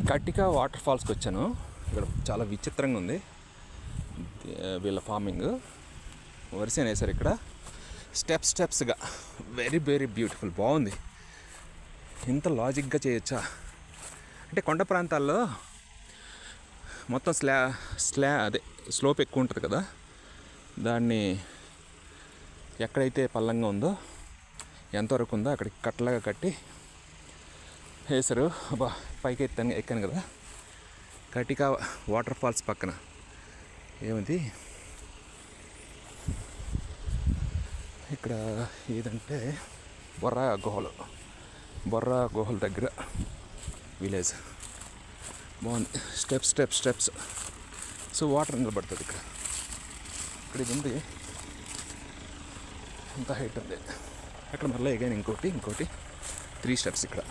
కటిక వాటర్ ఫాల్స్కి వచ్చాను. ఇక్కడ చాలా విచిత్రంగా ఉంది వీళ్ళ ఫార్మింగ్. వరిసేన వేశారు ఇక్కడ స్టెప్స్గా. వెరీ వెరీ బ్యూటిఫుల్, బాగుంది. ఇంత లాజిక్గా చేయొచ్చా అంటే కొండ ప్రాంతాల్లో మొత్తం అదే స్లోప్ ఎక్కువ ఉంటుంది కదా, దాన్ని ఎక్కడైతే పల్లంగా ఉందో ఎంతవరకు ఉందో అక్కడికి కట్టలాగా కట్టి వేశారు. అబ్బా, పైకి ఎక్కాను కదా. కటిక వాటర్ ఫాల్స్ పక్కన ఏమిది ఇక్కడ ఏదంటే బొర్రా గుహల దగ్గర విలేజ్. బాగుంది. స్టెప్స్. సో వాటర్ నిలబడుతుంది ఇక్కడ ఇది ఉంది. ఎంత హైట్ ఉంది అక్కడ. మళ్ళీ ఎగైన్ ఇంకోటి 3 స్టెప్స్ ఇక్కడ.